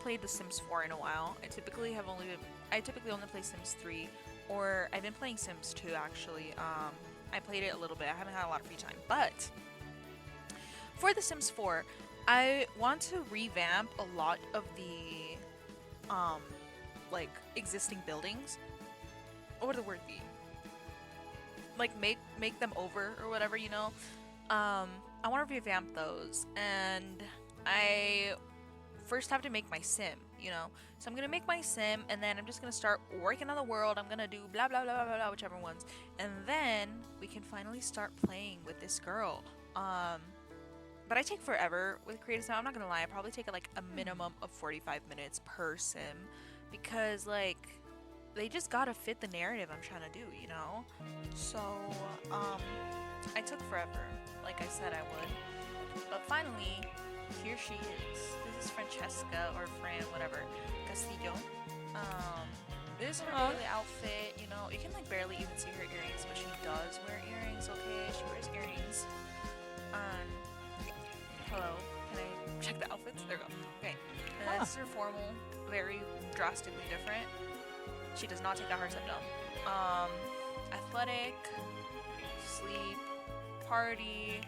played The Sims 4 in a while. I typically only play Sims 3, or I've been playing Sims 2 actually. I played it a little bit. I haven't had a lot of free time, but for The Sims 4, I want to revamp a lot of the like existing buildings. What would the word be? Like make them over or whatever, you know. I want to revamp those, and I first have to make my sim, you know. So I'm gonna make my sim, and then I'm just gonna start working on the world. I'm gonna do blah blah blah blah blah, whichever ones, and then we can finally start playing with this girl. But I take forever with creative sim. I'm not gonna lie. I probably take like a minimum of 45 minutes per sim, because like they just gotta fit the narrative I'm trying to do, you know. So I took forever, like I said I would. But finally, here she is. This is Francesca, or Fran, whatever, Castillo. This is her daily outfit, you know. You can like barely even see her earrings, but she does wear earrings, okay? She wears earrings. Hello. Can I check the outfits? There we go. Okay. This is her formal, very drastically different. She does not take that hard step down. Athletic, sleep, party,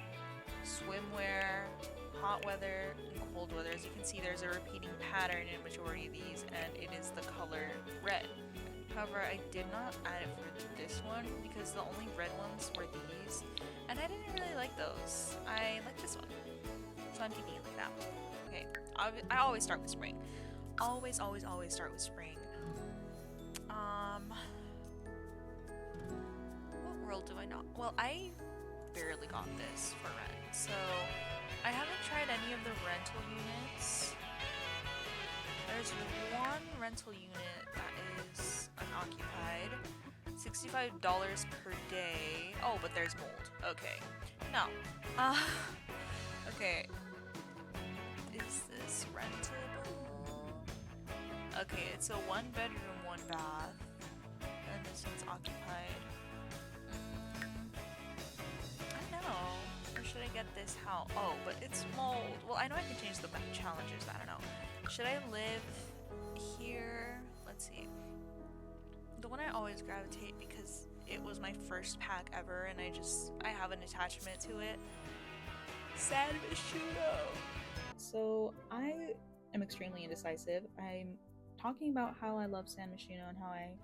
swimwear, hot weather, and cold weather. As you can see, there's a repeating pattern in majority of these, and it is the color red. However, I did not add it for this one because the only red ones were these, and I didn't really like those. I like this one, so I'm keeping it like that. Okay, I always start with spring. Always, always, always start with spring. What world do I not? Well, I barely got this for rent, so I haven't tried any of the rental units. There's one rental unit that is unoccupied. $65 per day. Oh, but there's mold. Okay. No. Okay. Is this rentable? Okay, it's a 1 bedroom, 1 bath. And this one's occupied. I don't know. Or should I get this house? Oh, but it's mold. Well, I know I can change the challenges. I don't know. Should I live here? Let's see. The one I always gravitate because it was my first pack ever, and I have an attachment to it. San Myshuno. So I am extremely indecisive. I'm talking about how I love San Myshuno and how I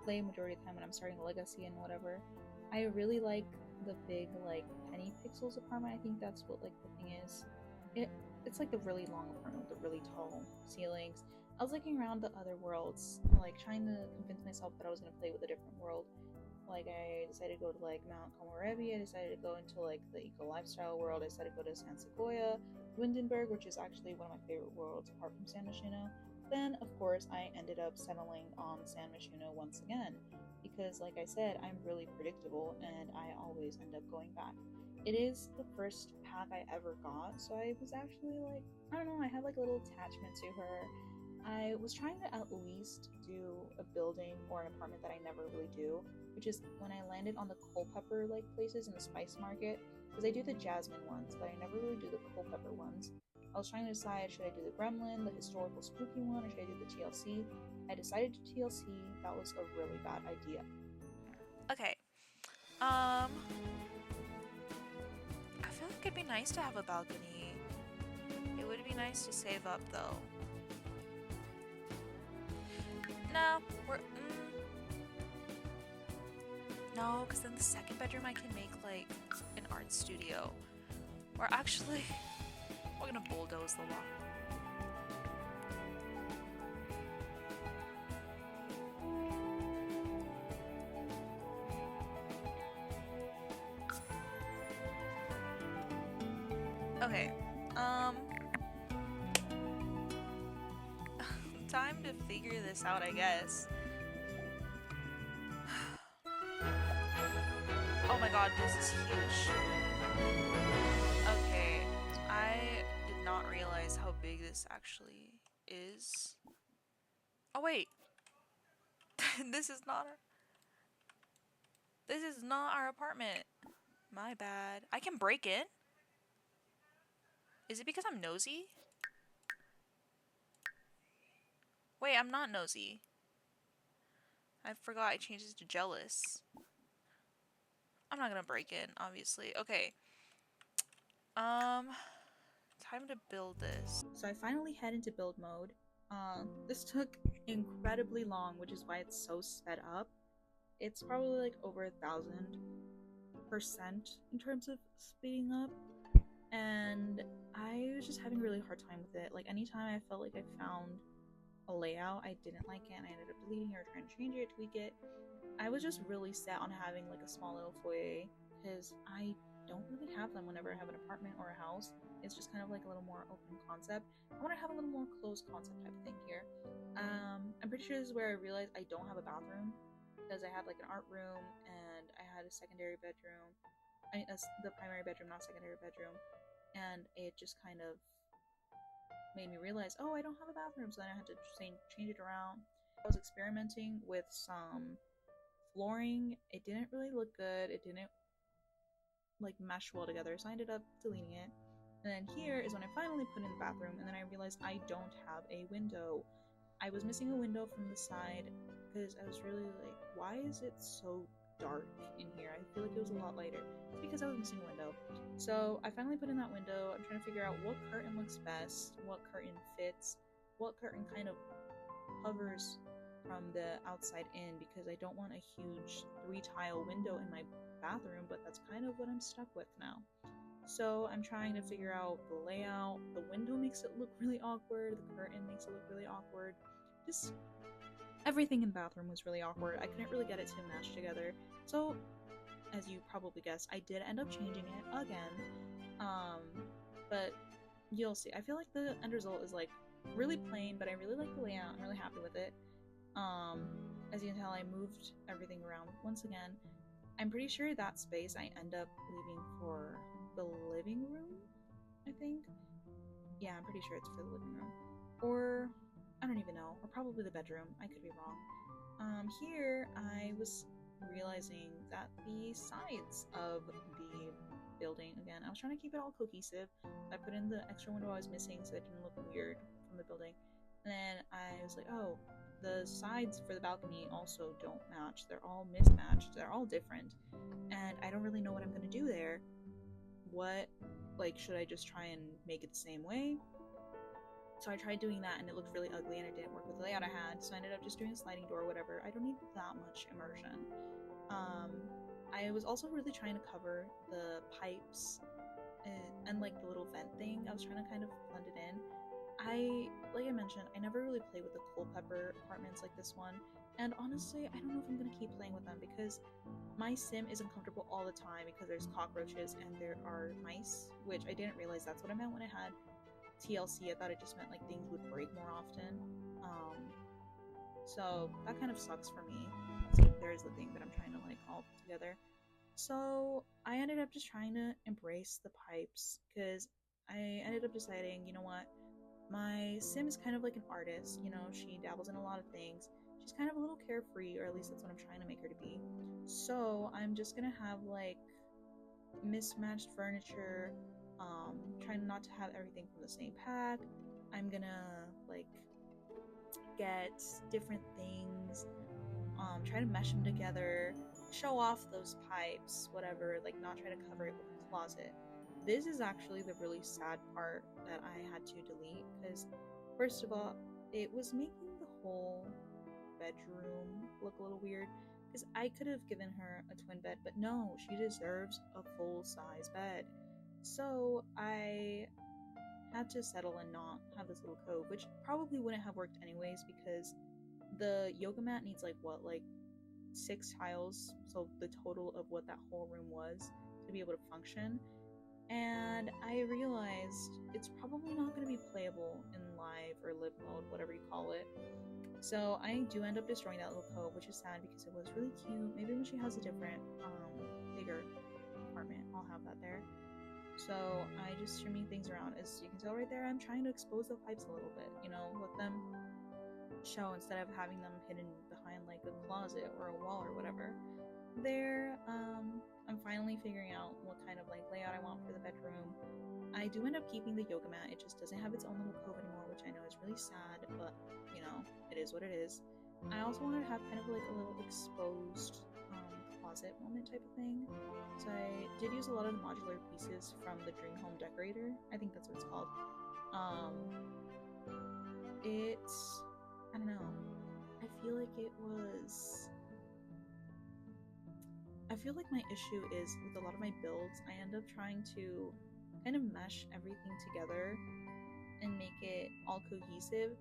play majority of the time when I'm starting a legacy and whatever. I really like the big like penny pixels apartment. I think that's what like the thing is. It's like the really long apartment with the really tall ceilings. I was looking around the other worlds, like trying to convince myself that I was gonna play with a different world. Like I decided to go to like Mount Komorebi, I decided to go into like the eco lifestyle world, I decided to go to San Sequoia, Windenburg, which is actually one of my favorite worlds apart from San Myshuno. Then of course I ended up settling on San Myshuno once again, because like I said, I'm really predictable and I always end up going back. It is the first pack I ever got, so I was actually like, I don't know, I had like a little attachment to her. I was trying to at least do a building or an apartment that I never really do, which is when I landed on the Culpeper like places in the spice market, because I do the jasmine ones, but I never really do the Culpeper ones. I was trying to decide, should I do the Gremlin, the historical spooky one, or should I do the TLC? I decided to TLC. That was a really bad idea. Okay. I feel like it'd be nice to have a balcony. It would be nice to save up though. No, no, because then the second bedroom I can make like an art studio. Or actually, we're gonna bulldoze the lot. Okay, time to figure this out, I guess. Oh my god, this is huge. Okay, I did not realize how big this actually is. Oh wait. This is not our apartment. My bad. I can break it. Is it because I'm nosy? Wait, I'm not nosy. I forgot I changed it to jealous. I'm not gonna break in, obviously. Okay. Time to build this. So I finally head into build mode. This took incredibly long, which is why it's so sped up. It's probably like over 1,000% in terms of speeding up. And I was just having a really hard time with it. Like anytime I felt like I found a layout I didn't like it and I ended up deleting it or trying to change it, tweak it, I was just really set on having like a small little foyer because I don't really have them whenever I have an apartment or a house. It's just kind of like a little more open concept. I want to have a little more closed concept type of thing here. I'm pretty sure this is where I realized I don't have a bathroom because I had like an art room and I had a secondary bedroom. The primary bedroom, not secondary bedroom, and it just kind of made me realize, oh, I don't have a bathroom, so then I had to change it around. I was experimenting with some flooring. It didn't really look good. It didn't like mesh well together, so I ended up deleting it. And then here is when I finally put in the bathroom, and then I realized I don't have a window. I was missing a window from the side because I was really like, why is it so dark in here? I feel like it was a lot lighter. It's because I was missing a window. So I finally put in that window. I'm trying to figure out what curtain looks best, what curtain fits, what curtain kind of hovers from the outside in, because I don't want a huge 3-tile window in my bathroom, but that's kind of what I'm stuck with now. So I'm trying to figure out the layout. The window makes it look really awkward. The curtain makes it look really awkward. Just everything in the bathroom was really awkward. I couldn't really get it to match together. So, as you probably guessed, I did end up changing it again. But you'll see. I feel like the end result is like really plain, but I really like the layout. I'm really happy with it. As you can tell, I moved everything around once again. I'm pretty sure that space I end up leaving for the living room, I think. Yeah, I'm pretty sure it's for the living room. Or, I don't even know. Or probably the bedroom. I could be wrong. Here, I was realizing that the sides of the building, again, I was trying to keep it all cohesive. I put in the extra window I was missing so it didn't look weird from the building. And then I was like, oh, the sides for the balcony also don't match. They're all mismatched. They're all different. And I don't really know what I'm going to do there. What, like, should I just try and make it the same way? So I tried doing that and it looked really ugly and it didn't work with the layout I had. So I ended up just doing a sliding door or whatever. I don't need that much immersion. I was also really trying to cover the pipes and like the little vent thing. I was trying to kind of blend it in. Like I mentioned, I never really play with the Culpeper apartments like this one, and honestly, I don't know if I'm gonna keep playing with them because my sim isn't comfortable all the time because there's cockroaches and there are mice, which I didn't realize that's what I meant when I had TLC. I thought it just meant like things would break more often. So that kind of sucks for me. See, there's the thing that I'm trying to like all put together. So I ended up just trying to embrace the pipes because I ended up deciding, you know what, my sim is kind of like an artist. You know, she dabbles in a lot of things. She's kind of a little carefree, or at least that's what I'm trying to make her to be. So I'm just gonna have like mismatched furniture, trying not to have everything from the same pack. I'm gonna like get different things, try to mesh them together, show off those pipes, whatever, like not try to cover it with a closet. This is actually the really sad part that I had to delete because, first of all, it was making the whole bedroom look a little weird because I could have given her a twin bed, but no, she deserves a full-size bed. So I had to settle and not have this little cove, which probably wouldn't have worked anyways because the yoga mat needs like what, like 6 tiles, so the total of what that whole room was to be able to function. And I realized it's probably not going to be playable in live or live mode, whatever you call it. So I do end up destroying that little cove, which is sad because it was really cute. Maybe when she has a different, bigger apartment, I'll have that there. So I just trimming things around. As you can tell right there, I'm trying to expose the pipes a little bit, you know, let them show instead of having them hidden behind like a closet or a wall or whatever. There, I'm finally figuring out what kind of like layout I want for the bedroom. I I do end up keeping the yoga mat. It just doesn't have its own little cove anymore, which I know is really sad, but you know, it is what it is. I also wanted to have kind of like a little exposed closet moment type of thing. So I did use a lot of the modular pieces from the Dream Home Decorator. I think that's what it's called. It's, I don't know. I feel like my issue is with a lot of my builds, I end up trying to kind of mesh everything together and make it all cohesive.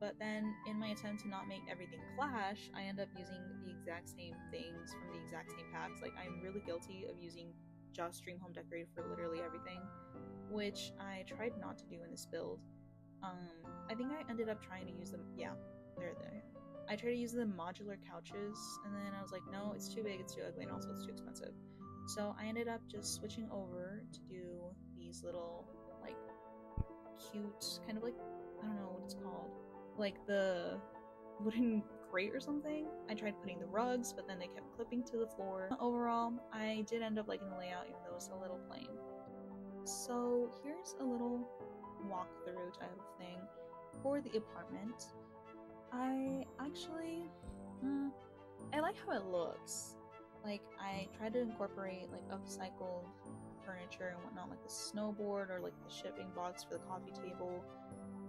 But then in my attempt to not make everything clash, I end up using the exact same things from the exact same packs. Like, I'm really guilty of using just Dream Home Decorator for literally everything, which I tried not to do in this build. I think I ended up trying to use them. Yeah, they're there. I tried to use the modular couches, and then I was like, no, it's too big, it's too ugly, and also it's too expensive. So I ended up just switching over to do these little, like, cute, kind of like, I don't know what it's called, like the wooden crate or something. I tried putting the rugs, but then they kept clipping to the floor. Overall, I did end up liking the layout, even though it's a little plain. So here's a little walkthrough type of thing for the apartment. I actually, I like how it looks. Like, I tried to incorporate like upcycled furniture and whatnot, like the snowboard or like the shipping box for the coffee table.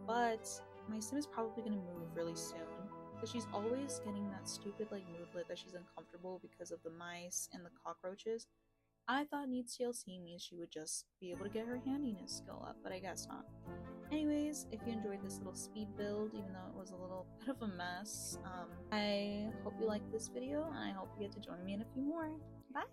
But my sim is probably gonna move really soon because she's always getting that stupid like moodlet that she's uncomfortable because of the mice and the cockroaches. I thought needs TLC means she would just be able to get her handiness skill up, but I guess not. Anyways, if you enjoyed this little speed build, even though it was a little bit of a mess, I hope you liked this video, and I hope you get to join me in a few more. Bye!